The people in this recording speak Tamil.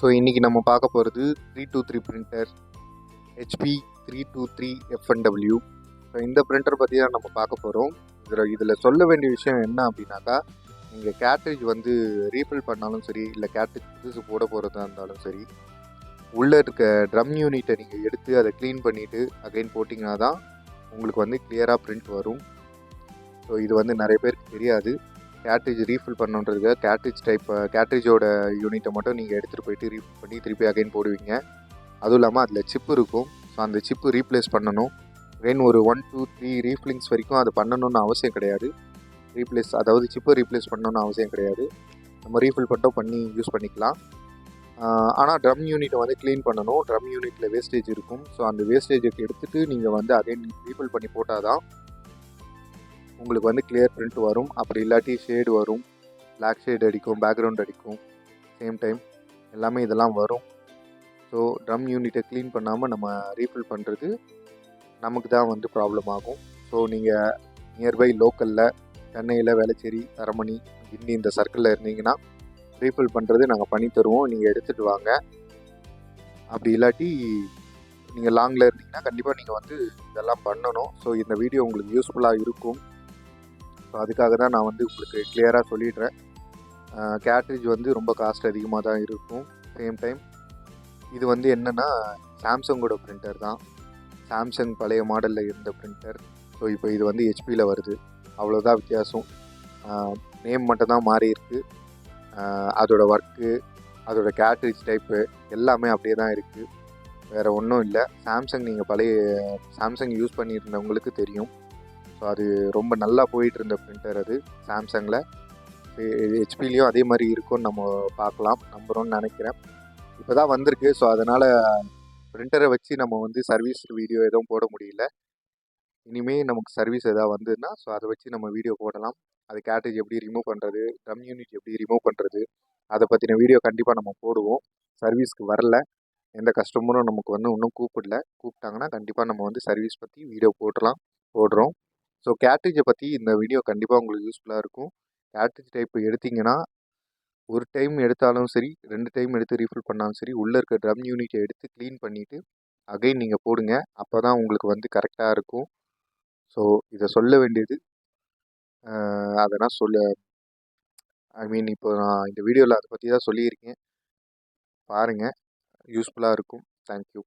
ஸோ இன்றைக்கி நம்ம பார்க்க போகிறது 323 பிரிண்டர் HP 323 FNW. ஸோ இந்த பிரிண்டர் பற்றி தான் நம்ம பார்க்க போகிறோம். இதில் சொல்ல வேண்டிய விஷயம் என்ன அப்படின்னாக்கா, நீங்கள் கேட்ரிட்ஜ் வந்து ரீஃபில் பண்ணாலும் சரி, இல்லை கேட்ரிட்ஜ் புதுசு போட போகிறதா இருந்தாலும் சரி, உள்ளே இருக்க ட்ரம் யூனிட்டை நீங்கள் எடுத்து அதை க்ளீன் பண்ணிவிட்டு அகைன் போட்டிங்கன்னா தான் உங்களுக்கு வந்து கிளியராக பிரிண்ட் வரும். ஸோ இது வந்து நிறைய பேருக்கு தெரியாது. கேட்ரிட்ஜ் ரீஃபில் பண்ணுன்றதுக்கு கேட்ரிட்ஜோட யூனிட்டை மட்டும் நீங்கள் எடுத்துகிட்டு போயிட்டு ரீஃபில் பண்ணி திருப்பி அகைன் போடுவீங்க. அதுவும் இல்லாமல் அதில் சிப்பு இருக்கும். ஸோ அந்த சிப்பு ரீப்ளேஸ் பண்ணணும். அகைன் ஒரு 1 2 3 ரீஃபில்லிங்ஸ் வரைக்கும் அது பண்ணணும்னு அவசியம் கிடையாது. அதாவது சிப்பை ரீப்ளேஸ் பண்ணணும்னு அவசியம் கிடையாது. நம்ம ரீஃபில் மட்டும் பண்ணி யூஸ் பண்ணிக்கலாம். ஆனால் ட்ரம் யூனிட்டை வந்து க்ளீன் பண்ணணும். ட்ரம் யூனிட்டில் வேஸ்டேஜ் இருக்கும். ஸோ அந்த வேஸ்டேஜுக்கு எடுத்துகிட்டு நீங்கள் வந்து அகைன் ரீஃபில் பண்ணி போட்டால் தான் உங்களுக்கு வந்து கிளியர் பிரிண்ட் வரும். அப்படி இல்லாட்டி ஷேடு வரும், பிளாக் ஷேடு அடிக்கும், பேக்ரவுண்ட் அடிக்கும், சேம் டைம் எல்லாமே இதெல்லாம் வரும். ஸோ ட்ரம் யூனிட்டை க்ளீன் பண்ணாமல் நம்ம ரீஃபில் பண்ணுறது நமக்கு தான் வந்து ப்ராப்ளம் ஆகும். ஸோ நீங்கள் நியர்பை லோக்கலில் சென்னையில் வேளச்சேரி, தரமணி, கிண்டி இந்த சர்க்கிளில் இருந்தீங்கன்னா ரீஃபில் பண்ணுறது நாங்கள் பண்ணி தருவோம். நீங்கள் எடுத்துகிட்டு வாங்க. அப்படி இல்லாட்டி நீங்கள் லாங்கில் இருந்தீங்கன்னா கண்டிப்பாக நீங்கள் வந்து இதெல்லாம் பண்ணணும். ஸோ இந்த வீடியோ உங்களுக்கு யூஸ்ஃபுல்லாக இருக்கும். ஸோ அதுக்காக தான் நான் வந்து உங்களுக்கு கிளியராக சொல்லிடுறேன். கேட்ரிட்ஜ் வந்து ரொம்ப காஸ்ட் அதிகமாக தான் இருக்கும். சேம் டைம் இது வந்து என்னென்னா சாம்சங்கோட பிரிண்டர் தான். சாம்சங் பழைய மாடலில் இருந்த பிரிண்டர். ஸோ இப்போ இது வந்து ஹெச்பியில் வருது. அவ்வளோதான் வித்தியாசம். நேம் மட்டும் தான் மாறி இருக்குது. அதோடய ஒர்க்கு, அதோட கேட்ரிட்ஜ் டைப்பு எல்லாமே அப்படியே தான் இருக்குது. வேறு ஒன்றும் இல்லை. சாம்சங் நீங்கள் பழைய சாம்சங் யூஸ் பண்ணியிருந்தவங்களுக்கு தெரியும். ஸோ அது ரொம்ப நல்லா போயிட்டு இருந்த பிரிண்டர் அது சாம்சங்கில். ஹெச்பிலையும் அதே மாதிரி இருக்கும்னு நம்ம நம்புகிறோன்னு நினைக்கிறேன். இப்போ தான் வந்திருக்கு. ஸோ அதனால் பிரிண்டரை வச்சு நம்ம வந்து சர்வீஸ் வீடியோ எதுவும் போட முடியல. இனிமேல் நமக்கு சர்வீஸ் எதாவது வந்ததுன்னா ஸோ அதை வச்சு நம்ம வீடியோ போடலாம். அது கேட்ரிட்ஜ் எப்படி ரிமூவ் பண்ணுறது, ட்ரம் யூனிட் எப்படி ரிமூவ் பண்ணுறது, அதை பற்றின வீடியோ கண்டிப்பாக நம்ம போடுவோம். சர்வீஸ்க்கு வரல, எந்த கஸ்டமரும் நமக்கு வந்து இன்னும் கூப்பிட்டாங்கன்னா கண்டிப்பாக நம்ம வந்து சர்வீஸ் பற்றி வீடியோ போடுறோம். ஸோ கேட்ரிட்ஜை பற்றி இந்த வீடியோ கண்டிப்பாக உங்களுக்கு யூஸ்ஃபுல்லாக இருக்கும். கேட்ரிட்ஜ் டைப் எடுத்திங்கன்னா ஒரு டைம் எடுத்தாலும் சரி, 2 டைம் எடுத்து ரீஃபில் பண்ணாலும் சரி, உள்ளே இருக்க ட்ரம் யூனிட்டை எடுத்து க்ளீன் பண்ணிவிட்டு அகைன் நீங்கள் போடுங்க. அப்போ தான் உங்களுக்கு வந்து கரெக்டாக இருக்கும். ஸோ இதை சொல்ல வேண்டியது அதை நான் இப்போ நான் இந்த வீடியோவில் அதை பற்றி தான் சொல்லியிருக்கேன். பாருங்கள், யூஸ்ஃபுல்லாக இருக்கும். தேங்க்யூ.